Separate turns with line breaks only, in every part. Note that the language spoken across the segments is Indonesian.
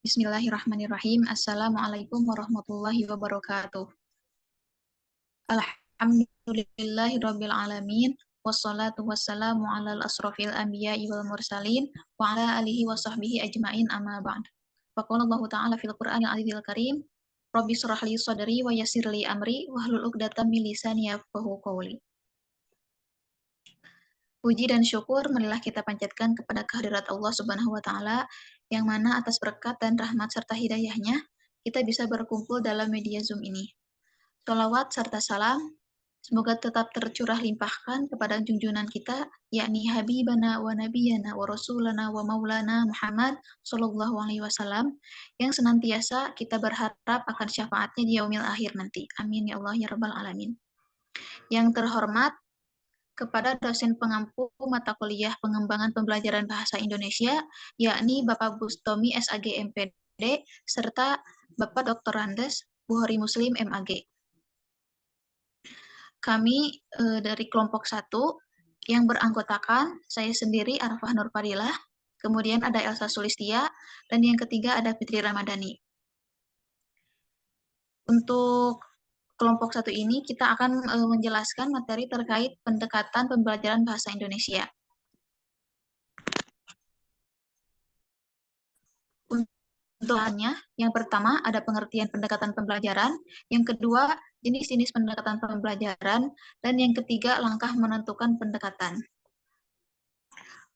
Bismillahirrahmanirrahim. Assalamualaikum warahmatullahi wabarakatuh. Alhamdulillahirabbil alamin. Wassalatu wassalamu alal asrofil anbiya'i wal mursalin wa ala alihi wa sahbihi ajmain amma ba'd. Faqala Allah Ta'ala fil Qur'anil Azizil Karim, Rabbi shrah li sadri wa yassir li amri wahlul 'uqdatam min lisani yafqahu qawli. Puji dan syukur marilah kita panjatkan kepada kehadirat Allah Subhanahu wa Ta'ala, yang mana atas berkat dan rahmat serta hidayahnya kita bisa berkumpul dalam media Zoom ini. Sholawat serta salam semoga tetap tercurah limpahkan kepada junjungan kita, yakni Habibana wa Nabiyana wa Rasulana wa Maulana Muhammad Sallallahu Alaihi Wasallam, yang senantiasa kita berharap akan syafaatnya di yaumil akhir nanti. Amin ya Allah ya Rabbal Alamin. Yang terhormat kepada dosen pengampu mata kuliah pengembangan pembelajaran bahasa Indonesia, yakni Bapak Bustomi SAG MPD, serta Bapak Dr. Andes Buhori Muslim MAG. Kami dari kelompok 1 yang beranggotakan saya sendiri Arfah Nur Fadilah, kemudian ada Elsa Sulistia, dan yang ketiga ada Fitri Ramadhani. Untuk kelompok 1 ini kita akan menjelaskan materi terkait pendekatan pembelajaran bahasa Indonesia. Untuknya, yang pertama ada pengertian pendekatan pembelajaran, yang kedua jenis-jenis pendekatan pembelajaran, dan yang ketiga langkah menentukan pendekatan.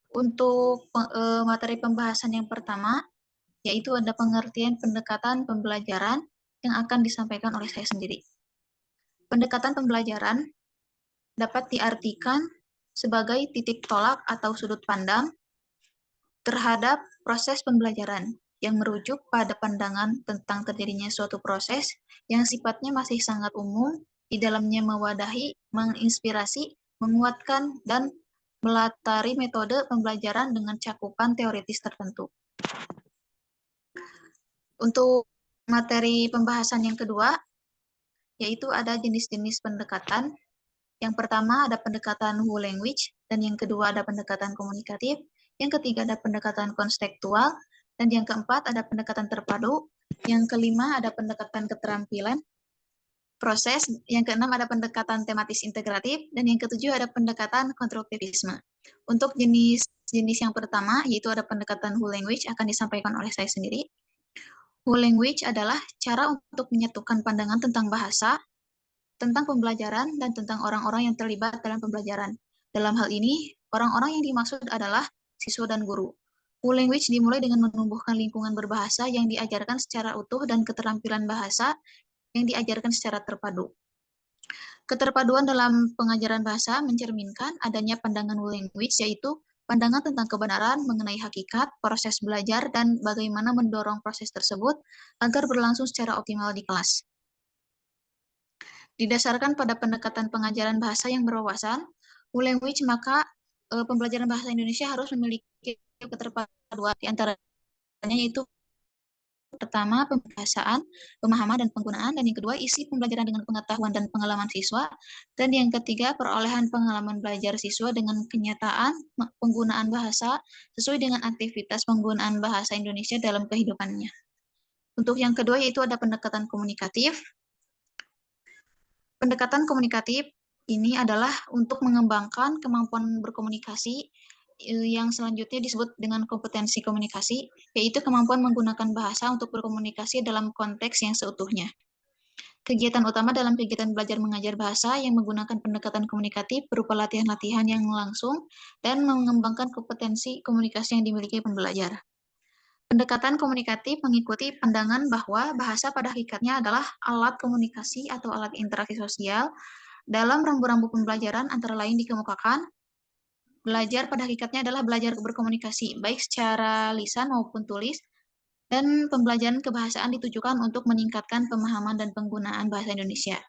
Untuk materi pembahasan yang pertama, yaitu ada pengertian pendekatan pembelajaran yang akan disampaikan oleh saya sendiri. Pendekatan pembelajaran dapat diartikan sebagai titik tolak atau sudut pandang terhadap proses pembelajaran yang merujuk pada pandangan tentang terjadinya suatu proses yang sifatnya masih sangat umum, di dalamnya mewadahi, menginspirasi, menguatkan, dan melatari metode pembelajaran dengan cakupan teoritis tertentu. Untuk materi pembahasan yang kedua, yaitu ada jenis-jenis pendekatan. Yang pertama ada pendekatan whole language, dan yang kedua ada pendekatan komunikatif, yang ketiga ada pendekatan konstekstual, dan yang keempat ada pendekatan terpadu, yang kelima ada pendekatan keterampilan proses, yang keenam ada pendekatan tematis integratif, dan yang ketujuh ada pendekatan konstruktivisme. Untuk jenis yang pertama, yaitu ada pendekatan whole language, akan disampaikan oleh saya sendiri. Whole language adalah cara untuk menyatukan pandangan tentang bahasa, tentang pembelajaran, dan tentang orang-orang yang terlibat dalam pembelajaran. Dalam hal ini, orang-orang yang dimaksud adalah siswa dan guru. Whole language dimulai dengan menumbuhkan lingkungan berbahasa yang diajarkan secara utuh dan keterampilan bahasa yang diajarkan secara terpadu. Keterpaduan dalam pengajaran bahasa mencerminkan adanya pandangan whole language, yaitu pandangan tentang kebenaran mengenai hakikat, proses belajar, dan bagaimana mendorong proses tersebut agar berlangsung secara optimal di kelas. Didasarkan pada pendekatan pengajaran bahasa yang berwawasan, whole language, maka pembelajaran bahasa Indonesia harus memiliki keterpaduan, di antaranya yaitu pertama, pembahasaan, pemahaman, dan penggunaan, dan yang kedua, isi pembelajaran dengan pengetahuan dan pengalaman siswa, dan yang ketiga, perolehan pengalaman belajar siswa dengan kenyataan penggunaan bahasa sesuai dengan aktivitas penggunaan bahasa Indonesia dalam kehidupannya. Untuk yang kedua, yaitu ada pendekatan komunikatif. Pendekatan komunikatif ini adalah untuk mengembangkan kemampuan berkomunikasi yang selanjutnya disebut dengan kompetensi komunikasi, yaitu kemampuan menggunakan bahasa untuk berkomunikasi dalam konteks yang seutuhnya. Kegiatan utama dalam kegiatan belajar mengajar bahasa yang menggunakan pendekatan komunikatif berupa latihan-latihan yang langsung dan mengembangkan kompetensi komunikasi yang dimiliki pembelajar. Pendekatan komunikatif mengikuti pandangan bahwa bahasa pada hakikatnya adalah alat komunikasi atau alat interaksi sosial. Dalam rambu-rambu pembelajaran antara lain dikemukakan, belajar pada hakikatnya adalah belajar berkomunikasi, baik secara lisan maupun tulis, dan pembelajaran kebahasaan ditujukan untuk meningkatkan pemahaman dan penggunaan bahasa Indonesia.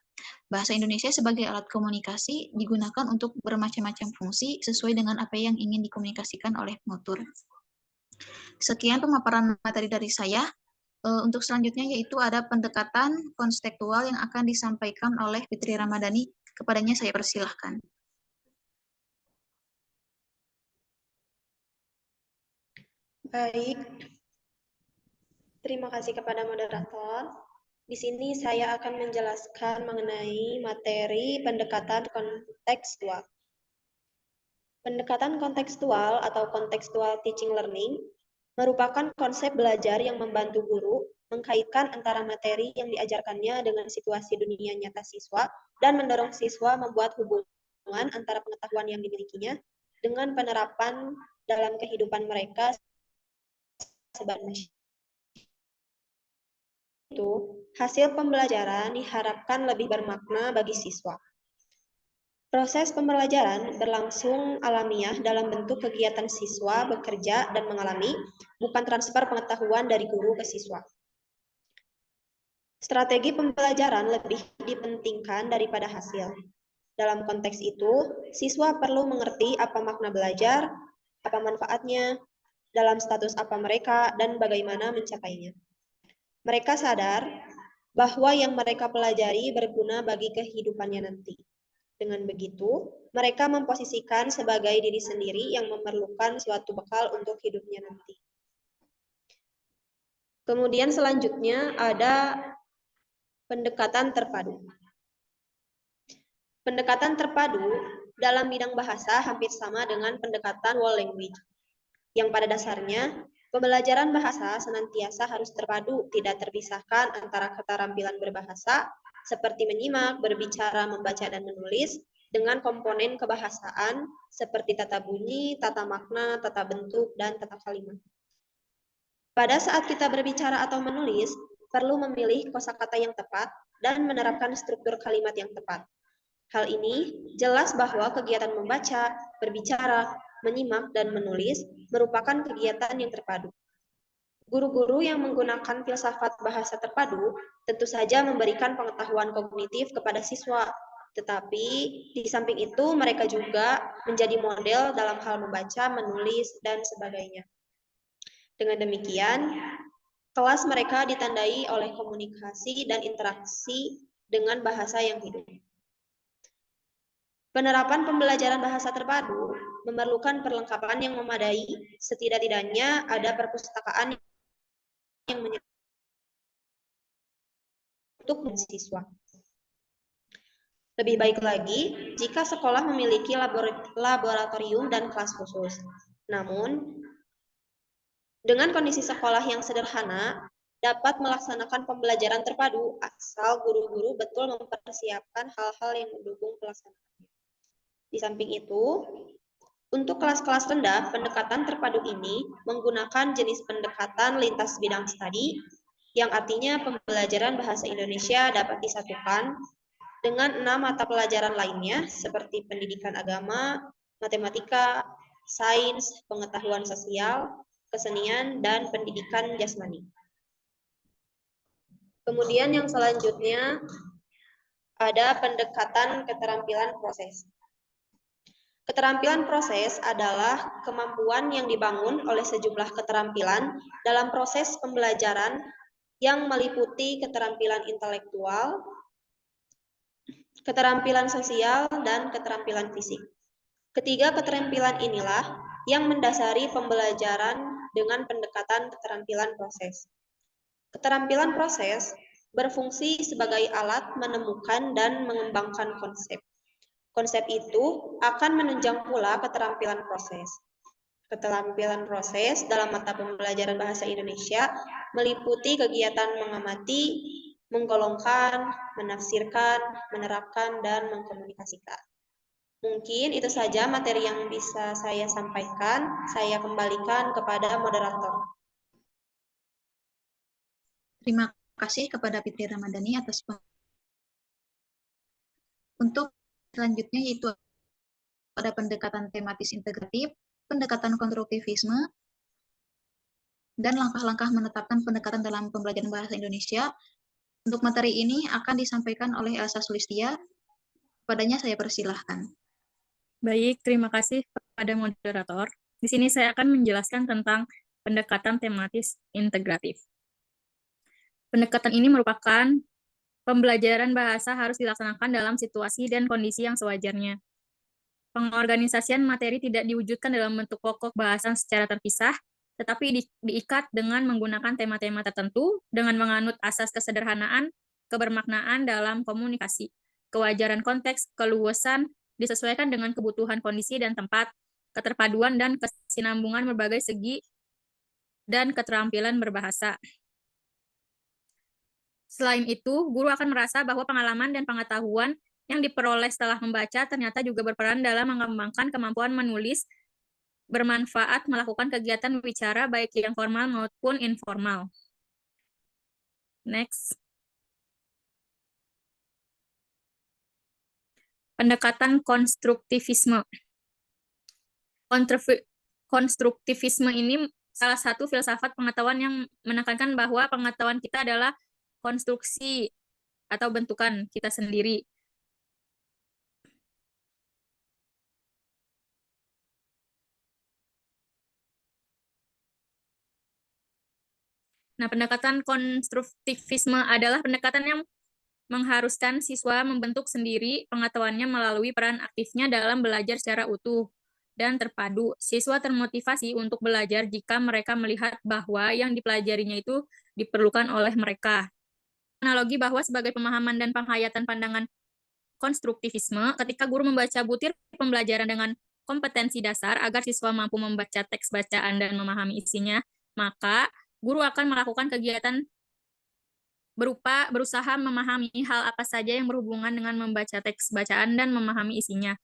Bahasa Indonesia sebagai alat komunikasi digunakan untuk bermacam-macam fungsi sesuai dengan apa yang ingin dikomunikasikan oleh penutur. Sekian pemaparan materi dari saya. Untuk selanjutnya yaitu ada pendekatan konstekstual yang akan disampaikan oleh Fitri Ramadhani. Kepadanya saya persilahkan.
Baik, Terima kasih kepada moderator. Di sini saya akan menjelaskan mengenai materi pendekatan kontekstual. Pendekatan kontekstual atau contextual teaching learning merupakan konsep belajar yang membantu guru mengkaitkan antara materi yang diajarkannya dengan situasi dunia nyata siswa dan mendorong siswa membuat hubungan antara pengetahuan yang dimilikinya dengan penerapan dalam kehidupan mereka sebagai manusia. Itu, hasil pembelajaran diharapkan lebih bermakna bagi siswa. Proses pembelajaran berlangsung alamiah dalam bentuk kegiatan siswa bekerja dan mengalami, bukan transfer pengetahuan dari guru ke siswa. Strategi pembelajaran lebih dipentingkan daripada hasil. Dalam konteks itu, siswa perlu mengerti apa makna belajar, apa manfaatnya, dalam status apa mereka, dan bagaimana mencapainya. Mereka sadar bahwa yang mereka pelajari berguna bagi kehidupannya nanti. Dengan begitu, mereka memposisikan sebagai diri sendiri yang memerlukan suatu bekal untuk hidupnya nanti. Kemudian selanjutnya ada pendekatan terpadu. Pendekatan terpadu dalam bidang bahasa hampir sama dengan pendekatan whole language, yang pada dasarnya pembelajaran bahasa senantiasa harus terpadu, tidak terpisahkan antara keterampilan berbahasa, seperti menyimak, berbicara, membaca, dan menulis, dengan komponen kebahasaan, seperti tata bunyi, tata makna, tata bentuk, dan tata kalimat. Pada saat kita berbicara atau menulis, perlu memilih kosakata yang tepat dan menerapkan struktur kalimat yang tepat. Hal ini jelas bahwa kegiatan membaca, berbicara, menyimak, dan menulis merupakan kegiatan yang terpadu. Guru-guru yang menggunakan filsafat bahasa terpadu tentu saja memberikan pengetahuan kognitif kepada siswa, tetapi di samping itu mereka juga menjadi model dalam hal membaca, menulis, dan sebagainya. Dengan demikian, kelas mereka ditandai oleh komunikasi dan interaksi dengan bahasa yang hidup. Penerapan pembelajaran bahasa terpadu memerlukan perlengkapan yang memadai, setidak-tidaknya ada perpustakaan yang untuk siswa. Lebih baik lagi jika sekolah memiliki laboratorium dan kelas khusus. Namun, dengan kondisi sekolah yang sederhana, dapat melaksanakan pembelajaran terpadu asal guru-guru betul mempersiapkan hal-hal yang mendukung pelaksanaannya. Di samping itu, untuk kelas-kelas rendah, pendekatan terpadu ini menggunakan jenis pendekatan lintas bidang studi, yang artinya pembelajaran bahasa Indonesia dapat disatukan dengan 6 mata pelajaran lainnya seperti pendidikan agama, matematika, sains, pengetahuan sosial, kesenian, dan pendidikan jasmani. Kemudian yang selanjutnya ada pendekatan keterampilan proses. Keterampilan proses adalah kemampuan yang dibangun oleh sejumlah keterampilan dalam proses pembelajaran yang meliputi keterampilan intelektual, keterampilan sosial, dan keterampilan fisik. Ketiga keterampilan inilah yang mendasari pembelajaran dengan pendekatan keterampilan proses. Keterampilan proses berfungsi sebagai alat menemukan dan mengembangkan konsep. Konsep itu akan menunjang pula keterampilan proses. Keterampilan proses dalam mata pembelajaran bahasa Indonesia meliputi kegiatan mengamati, menggolongkan, menafsirkan, menerapkan, dan mengkomunikasikan. Mungkin itu saja materi yang bisa saya sampaikan. Saya kembalikan kepada moderator.
Terima kasih kepada Fitri Ramadhani atas untuk selanjutnya yaitu ada pendekatan tematis integratif, pendekatan konstruktivisme, dan langkah-langkah menetapkan pendekatan dalam pembelajaran bahasa Indonesia. Untuk materi ini akan disampaikan oleh Elsa Sulistia. Padanya saya persilahkan.
Baik, terima kasih kepada moderator. Di sini saya akan menjelaskan tentang pendekatan tematis integratif. Pendekatan ini merupakan pembelajaran bahasa harus dilaksanakan dalam situasi dan kondisi yang sewajarnya. Pengorganisasian materi tidak diwujudkan dalam bentuk pokok bahasan secara terpisah, tetapi diikat dengan menggunakan tema-tema tertentu dengan menganut asas kesederhanaan, kebermaknaan dalam komunikasi. Kewajaran konteks, keluasan disesuaikan dengan kebutuhan kondisi dan tempat, keterpaduan dan kesinambungan berbagai segi, dan keterampilan berbahasa. Selain itu, guru akan merasa bahwa pengalaman dan pengetahuan yang diperoleh setelah membaca ternyata juga berperan dalam mengembangkan kemampuan menulis, bermanfaat melakukan kegiatan bicara baik yang formal maupun informal. Next. Pendekatan konstruktivisme. Konstruktivisme ini salah satu filsafat pengetahuan yang menekankan bahwa pengetahuan kita adalah konstruksi atau bentukan kita sendiri. Nah, pendekatan konstruktivisme adalah pendekatan yang mengharuskan siswa membentuk sendiri pengetahuannya melalui peran aktifnya dalam belajar secara utuh dan terpadu. Siswa termotivasi untuk belajar jika mereka melihat bahwa yang dipelajarinya itu diperlukan oleh mereka. Analogi bahwa sebagai pemahaman dan penghayatan pandangan konstruktivisme, ketika guru membaca butir pembelajaran dengan kompetensi dasar agar siswa mampu membaca teks bacaan dan memahami isinya, maka guru akan melakukan kegiatan berupa berusaha memahami hal apa saja yang berhubungan dengan membaca teks bacaan dan memahami isinya.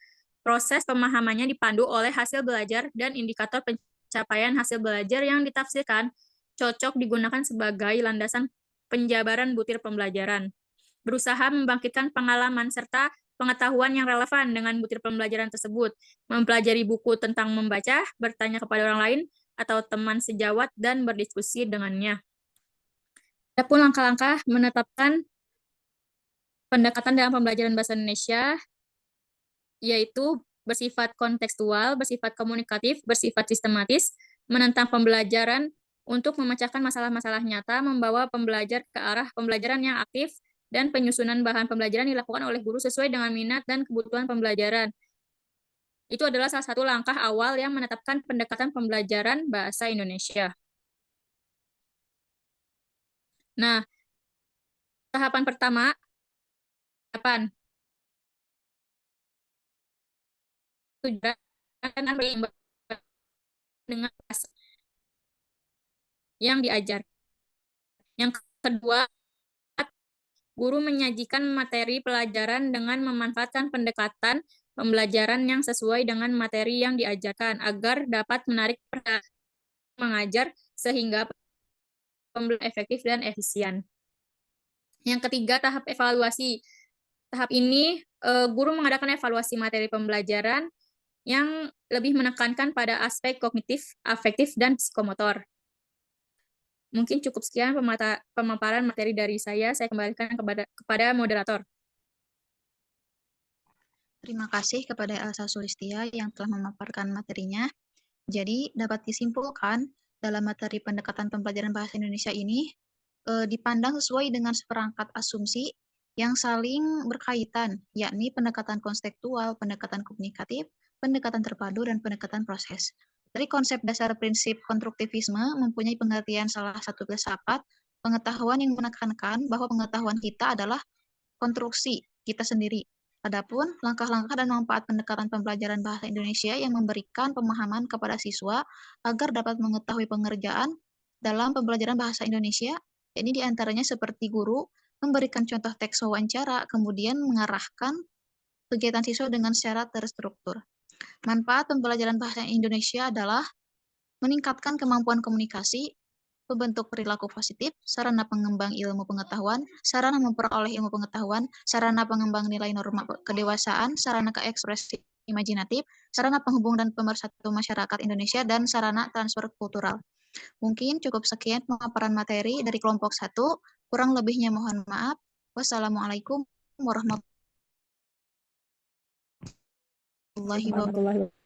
Proses pemahamannya dipandu oleh hasil belajar dan indikator pencapaian hasil belajar yang ditafsirkan cocok digunakan sebagai landasan penjabaran butir pembelajaran. Berusaha membangkitkan pengalaman serta pengetahuan yang relevan dengan butir pembelajaran tersebut, mempelajari buku tentang membaca, bertanya kepada orang lain, atau teman sejawat, dan berdiskusi dengannya. Adapun langkah-langkah menetapkan pendekatan dalam pembelajaran bahasa Indonesia, yaitu bersifat kontekstual, bersifat komunikatif, bersifat sistematis, menentang pembelajaran untuk memecahkan masalah-masalah nyata, membawa pembelajar ke arah pembelajaran yang aktif, dan penyusunan bahan pembelajaran dilakukan oleh guru sesuai dengan minat dan kebutuhan pembelajaran. Itu adalah salah satu langkah awal yang menetapkan pendekatan pembelajaran bahasa Indonesia. Nah, tahapan pertama, dengan yang diajar. Yang kedua, guru menyajikan materi pelajaran dengan memanfaatkan pendekatan pembelajaran yang sesuai dengan materi yang diajarkan agar dapat menarik perhatian mengajar sehingga pembelajaran efektif dan efisien. Yang ketiga, tahap evaluasi. Tahap ini, guru mengadakan evaluasi materi pembelajaran yang lebih menekankan pada aspek kognitif, afektif, dan psikomotor. Mungkin cukup sekian pemaparan materi dari saya. Saya kembalikan kepada moderator.
Terima kasih kepada Elsa Sulistia yang telah memaparkan materinya. Jadi, dapat disimpulkan dalam materi pendekatan pembelajaran bahasa Indonesia ini dipandang sesuai dengan seperangkat asumsi yang saling berkaitan, yakni pendekatan konseptual, pendekatan komunikatif, pendekatan terpadu, dan pendekatan proses. Dari konsep dasar prinsip konstruktivisme mempunyai pengertian salah satu filsafat, pengetahuan yang menekankan bahwa pengetahuan kita adalah konstruksi kita sendiri. Adapun langkah-langkah dan manfaat pendekatan pembelajaran bahasa Indonesia yang memberikan pemahaman kepada siswa agar dapat mengetahui pengerjaan dalam pembelajaran bahasa Indonesia, ini diantaranya seperti guru memberikan contoh teks wawancara, kemudian mengarahkan kegiatan siswa dengan secara terstruktur. Manfaat pembelajaran bahasa Indonesia adalah meningkatkan kemampuan komunikasi, membentuk perilaku positif, sarana pengembang ilmu pengetahuan, sarana memperoleh ilmu pengetahuan, sarana pengembang nilai norma kedewasaan, sarana keekspresi imajinatif, sarana penghubung dan pemersatu masyarakat Indonesia, dan sarana transfer kultural. Mungkin cukup sekian pemaparan materi dari kelompok 1, kurang lebihnya mohon maaf. Wassalamualaikum warahmatullahi wabarakatuh.